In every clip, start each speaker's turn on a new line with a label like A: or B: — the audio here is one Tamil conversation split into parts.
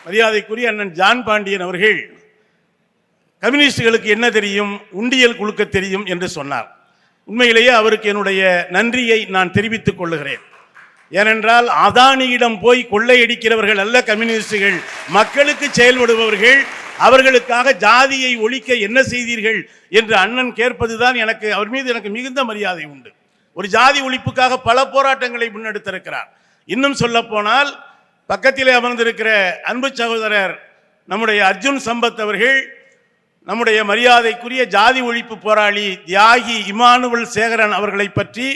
A: மரியாதைக்குரிய அண்ணன் ஜான் பாண்டியன் அவர்கள் கம்யூனிஸ்டுகளுக்கு என்ன தெரியும், உண்டியல் குலுக்க தெரியும் என்று சொன்னார். உண்மையிலேயே அவருக்கு என்னுடைய நன்றியை நான் தெரிவித்துக் கொள்ளுகிறேன். ஏனென்றால் அதானியிடம் போய் கொள்ளையடிக்கிறவர்கள் அல்ல கம்யூனிஸ்டுகள், மக்களுக்கு செயல்படுபவர்கள். அவர்களுக்காக ஜாதியை ஒழிக்க என்ன செய்தீர்கள் என்று அண்ணன் கேட்பதுதான் எனக்கு அவர் மீது எனக்கு மிகுந்த மரியாதை உண்டு. ஒரு ஜாதி ஒழிப்புக்காக பல போராட்டங்களை முன்னெடுத்திருக்கிறார். இன்னும் சொல்ல போனால் பக்கத்திலே அமர்ந்திருக்கிற அன்பு சகோதரர் நம்முடைய அர்ஜுன் சம்பத் அவர்கள் நம்முடைய மரியாதைக்குரிய ஜாதி ஒழிப்பு போராளி தியாகி இமானுவல் சேகரன் அவர்களை பற்றி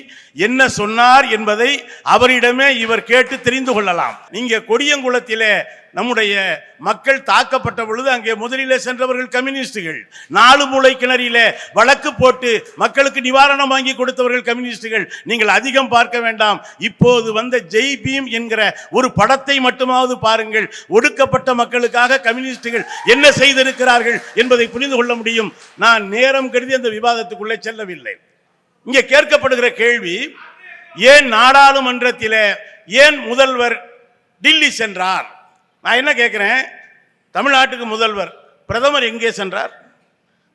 A: என்ன சொன்னார் என்பதை அவரிடமே இவர் கேட்டு தெரிந்து கொள்ளலாம். நீங்க கொடியங்குளத்திலே நம்முடைய மக்கள் தாக்கப்பட்ட பொழுது அங்கே முதலிலே சென்றவர்கள் கம்யூனிஸ்டுகள். 4 மூலை கிணறிலே வழக்கு போட்டு மக்களுக்கு நிவாரணம் வாங்கி கொடுத்தவர்கள் கம்யூனிஸ்டுகள். நீங்கள் அதிகம் பார்க்க வேண்டாம். இப்போது வந்த ஜெய் பீம் என்கிற ஒரு படத்தை மட்டுமாவது பாருங்கள். ஒடுக்கப்பட்ட மக்களுக்காக கம்யூனிஸ்டுகள் என்ன செய்திருக்கிறார்கள் என்பதை புரிந்து கொள்ள முடியும். நான் நேரம் கருதி அந்த விவாதத்துக்குள்ளே செல்லவில்லை. இங்கே கேட்கப்படுகிற கேள்வி, ஏன் நாடாளுமன்றத்திலே ஏன் முதல்வர் டில்லி சென்றார்? நான் என்ன கேட்கிறேன், தமிழ்நாட்டுக்கு முதல்வர், பிரதமர் எங்கே சென்றார்?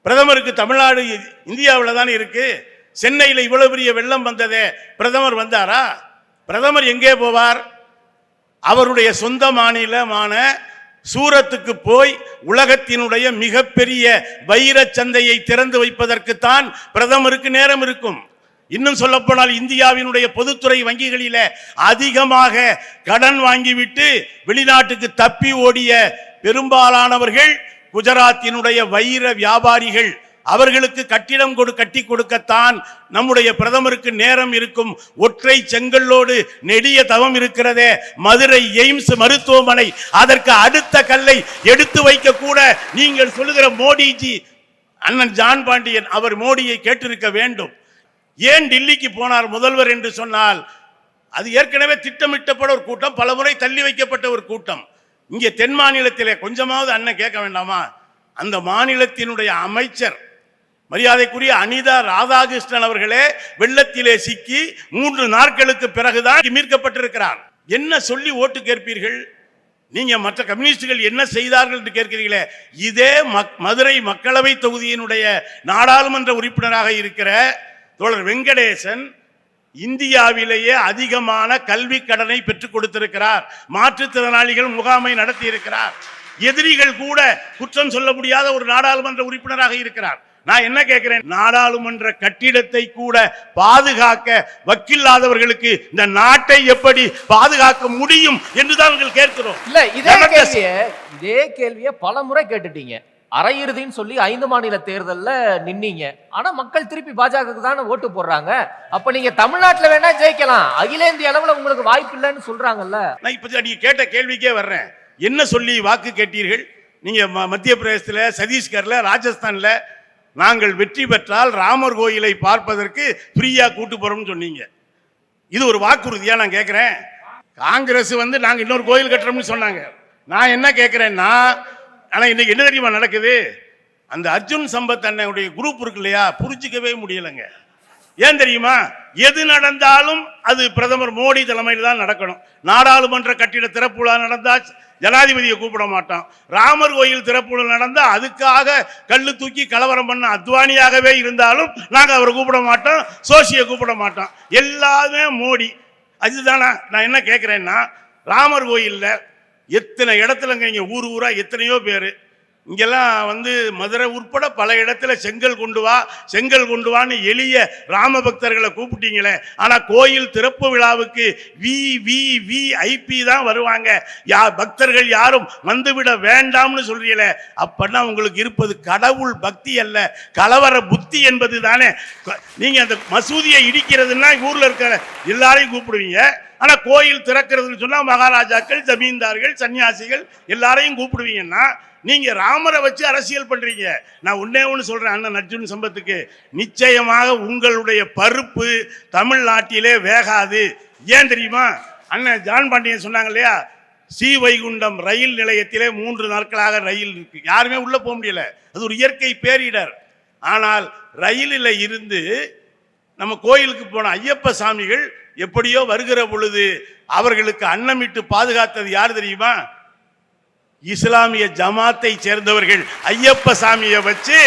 A: பிரதமருக்கு தமிழ்நாடு இந்தியாவில் தானே இருக்கு. சென்னையில் இவ்வளவு பெரிய வெள்ளம் வந்ததே, பிரதமர் வந்தாரா? பிரதமர் எங்கே போவார்? அவருடைய சொந்த மாநிலமான சூரத்துக்கு போய் உலகத்தினுடைய மிகப்பெரிய வைரச் சந்தையை திறந்து வைப்பதற்குத்தான் பிரதமருக்கு நேரம் இருக்கும். இன்னும் சொல்லப்போனால் இந்தியாவினுடைய பொதுத்துறை வங்கிகளில அதிகமாக கடன் வாங்கிவிட்டு வெளிநாட்டுக்கு தப்பி ஓடிய பெரும்பாலானவர்கள் குஜராத்தினுடைய வைர வியாபாரிகள். அவர்களுக்கு கட்டிடம் கட்டி கொடுக்கத்தான் நம்முடைய பிரதமருக்கு நேரம் இருக்கும். ஒற்றை செங்கல்லோடு நெடிய தவம் இருக்கிறதே மதுரை எய்ம்ஸ் மருத்துவமனை, அதற்கு அடுத்த கல்லை எடுத்து வைக்க கூட நீங்கள் சொல்லுகிற மோடிஜி, அண்ணன் ஜான் பாண்டியன் அவர் மோடியை கேட்டிருக்க வேண்டும். ஏன் டில்லிக்கு போனார் முதல்வர் என்று சொன்னால், அது ஏற்கனவே திட்டமிட்டப்பட்ட ஒரு கூட்டம், பலமுறை தள்ளி வைக்கப்பட்ட ஒரு கூட்டம். இங்கே தென் மாநிலத்திலே கொஞ்சமாவது அண்ணன் கேட்க வேண்டாமா? அந்த மாநிலத்தினுடைய அமைச்சர் மரியாதைக்குரிய அனிதா ராதாகிருஷ்ணன் அவர்களே வெள்ளத்திலே சிக்கி 3 நாட்களுக்கு பிறகுதான் மீட்கப்பட்டிருக்கிறார். என்ன சொல்லி ஓட்டு கேட்பீர்கள்? நீங்க மற்ற கம்யூனிஸ்டுகள் என்ன செய்தார்கள் என்று கேட்கிறீர்களே. இதே மதுரை மக்களவை தொகுதியினுடைய நாடாளுமன்ற உறுப்பினராக இருக்கிற தோழர் வெங்கடேசன் இந்தியாவிலேயே அதிகமான கல்வி கடனை பெற்றுக் கொடுத்திருக்கிறார். மாற்றுத்திறனாளிகள் முகாமை நடத்தி இருக்கிறார். எதிரிகள் கூட குற்றம் சொல்ல முடியாத ஒரு நாடாளுமன்ற உறுப்பினராக இருக்கிறார். நான் என்ன கேட்கிறேன், நாடாளுமன்ற கட்டிடத்தை கூட பாதுகாக்க வக்கில்லாதவர்களுக்கு இந்த நாட்டை எப்படி பாதுகாக்க முடியும் என்றுதான் கேட்கிறோம்.
B: இல்ல, இதே கேள்வியை பல முறை கேட்டுட்டீங்க. அரையிறுதின்னு சொல்லி 5 மாநில தேர்தல்ல நின்னீங்க. ஆனா மக்கள் திருப்பி பாஜகவுக்கு தானே ஓட்டு போடுறாங்க. அப்ப நீங்க தமிழ்நாட்டுல வேணா ஜெயிக்கலாம், அகில இந்திய அளவுல உங்களுக்கு வாய்ப்பு இல்லைன்னு சொல்றாங்கல்ல.
A: நான் இப்ப நீங்க கேட்ட கேள்விக்கே வர்றேன். என்ன சொல்லி வாக்கு கேட்டீர்கள்? நீங்க மத்திய பிரதேசத்துல, சத்தீஸ்கர்ல, ராஜஸ்தான்ல நாங்கள் வெற்றி பெற்றால் ராமர் கோயிலை பார்ப்பதற்கு ஃப்ரீயா கூட்டு போறோம்னு சொன்னீங்க. இது ஒரு வாக்குறுதியா? நான் கேட்கிறேன். காங்கிரஸ் நாங்க இன்னொரு கோயில் கட்டுறோம்னு சொன்னாங்க. நான் என்ன கேட்கிறேன்னா, ஆனா இன்னைக்கு என்ன தெரியுமா நடக்குது? அந்த அர்ஜுன் சம்பத் அண்ணனுடைய குரூப் இருக்கு இல்லையா, புரிஞ்சிக்கவே முடியலைங்க. ஏன் தெரியுமா? எது நடந்தாலும் அது பிரதமர் மோடி தலைமையில் தான் நடக்கணும். நாடாளுமன்ற கட்டிட திறப்பு விழா நடந்தா ஜனாதிபதியை கூப்பிட மாட்டோம். ராமர் கோயில் திறப்பு விழா நடந்தா அதுக்காக கல்லு தூக்கி கலவரம் பண்ண அத்வானியாகவே இருந்தாலும் நாங்க அவரை கூப்பிட மாட்டோம், சோசியை கூப்பிட மாட்டோம். எல்லாமே மோடி. அதுதானா? நான் என்ன கேட்கிறேன்னா, ராமர் கோயில்ல எத்தனை இடத்துலங்க இங்க ஊர் ஊரா எத்தனையோ பேரு இங்கெல்லாம் மதுரை உட்பட பல இடத்துல செங்கல் கொண்டு வான்னு எளிய ராம பக்தர்களை கூப்பிட்டீங்களே. ஆனா கோயில் திறப்பு விழாவுக்கு VIP தான் வருவாங்க. பக்தர்கள் யாரும் வந்துவிட வேண்டாம்னு சொல்றீங்களே. அப்பன்னா உங்களுக்கு இருப்பது கடவுள் பக்தி அல்ல, கலவர புத்தி என்பது தானே. நீங்க அந்த மசூதியை இடிக்கிறதுன்னா ஊர்ல இருக்கிற எல்லாரையும் கூப்பிடுவீங்க. ஆனா கோயில் திறக்கிறதுன்னு சொன்னா மகாராஜாக்கள், ஜமீன்தார்கள், சன்னியாசிகள் எல்லாரையும் கூப்பிடுவீங்கன்னா நீங்க ராமரை வச்சு அரசியல் பண்றீங்க. நான் ஒண்ணு சொல்றேன் அண்ணன் அர்ஜுன் சம்பத்துக்கு, நிச்சயமாக உங்களுடைய பருப்பு தமிழ்நாட்டிலே வேகாது. ஏன் தெரியுமா? அண்ணன் ஜான் பாண்டியன் சொன்னாங்க இல்லையா, ஸ்ரீவைகுண்டம் ரயில் நிலையத்திலே 3 நாட்களாக ரயில் இருக்கு, யாருமே உள்ள போக முடியல. அது ஒரு இயற்கை பேரிடர். ஆனால் ரயிலில் இருந்து நம்ம கோயிலுக்கு போன ஐயப்ப சாமிகள் எப்படியோ வருகிற பொழுது அவர்களுக்கு அன்னமிட்டு பாதுகாத்தது யார் தெரியுமா? இஸ்லாமிய ஜமாத்தை சேர்ந்தவர்கள் ஐயப்ப சாமியை வச்சு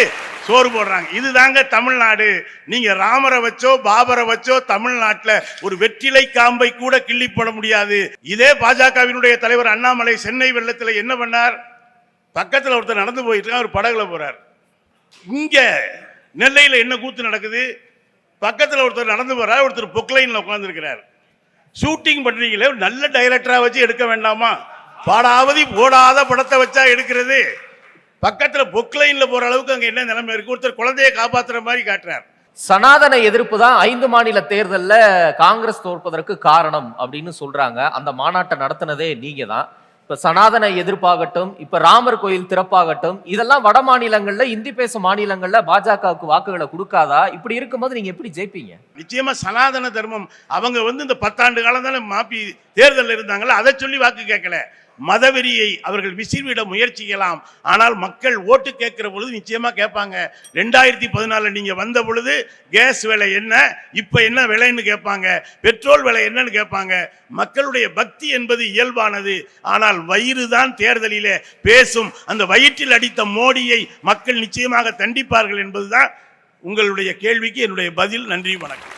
A: சோறு போடுறாங்க. இதுதாங்க தமிழ்நாடு. நீங்க ராமரை வச்சோ பாபரை வச்சோ தமிழ்நாட்டில் ஒரு வெற்றிலை காம்பை கூட கிள்ளி போட முடியாது. இதே பாஜகவினுடைய தலைவர் அண்ணாமலை சென்னை வெள்ளத்தில் என்ன பண்ணார்? பக்கத்தில் ஒருத்தர் நடந்து போயிட்டு அவர் படகுல போறார். இங்க நெல்லையில் என்ன கூத்து நடக்குது? பக்கத்தில் ஒருத்தர் நடந்து போறார், ஒருத்தர் பொக்லைன்ல உட்கார்ந்து இருக்கிறார். ஷூட்டிங் பண்றீங்களே, நல்ல டைரக்டரா வச்சு எடுக்க வேண்டாமா? பாடாவதி போடாத படத்தை வச்சா எடுக்கிறது. பக்கத்துல பொக்லைன்ல போற அளவுக்கு அங்க என்ன நிலைமை இருக்கு? ஒருத்தர் குழந்தையை காப்பாத்துற மாதிரி காட்டுறார்.
B: சனாதன எதிர்ப்பு தான் 5 மாநில தேர்தல்ல காங்கிரஸ் தோற்பதற்கு காரணம் அப்படின்னு சொல்றாங்க. அந்த மாநாட்டை நடத்தினதே நீங்க தான். இப்ப சனாதன எதிர்ப்பாகட்டும், இப்ப ராமர் கோயில் திறப்பாகட்டும், இதெல்லாம் வட மாநிலங்கள்ல இந்தி பேசும் மாநிலங்கள்ல பாஜகவுக்கு வாக்குகளை கொடுக்காதா? இப்படி இருக்கும்போது நீங்க எப்படி ஜெயிப்பீங்க?
A: நிச்சயமா சனாதன தர்மம் அவங்க இந்த 10 ஆண்டு காலம் தானே மாப்பி தேர்தல் இருந்தாங்களா, அதை சொல்லி வாக்கு கேட்கல. மதவெறியை அவர்கள் விசிறிவிட முயற்சிக்கலாம். ஆனால் மக்கள் ஓட்டு கேட்கிற பொழுது நிச்சயமா கேட்பாங்க. 2014 நீங்க வந்த பொழுது கேஸ் விலை என்ன, இப்ப என்ன விலைன்னு கேட்பாங்க, பெட்ரோல் விலை என்னன்னு கேட்பாங்க. மக்களுடைய பக்தி என்பது இயல்பானது. ஆனால் வயிறு தான் தேர்தலிலே பேசும். அந்த வயிற்றில் அடித்த மோடியை மக்கள் நிச்சயமாக தண்டிப்பார்கள் என்பதுதான் உங்களுடைய கேள்விக்கு என்னுடைய பதில். நன்றி, வணக்கம்.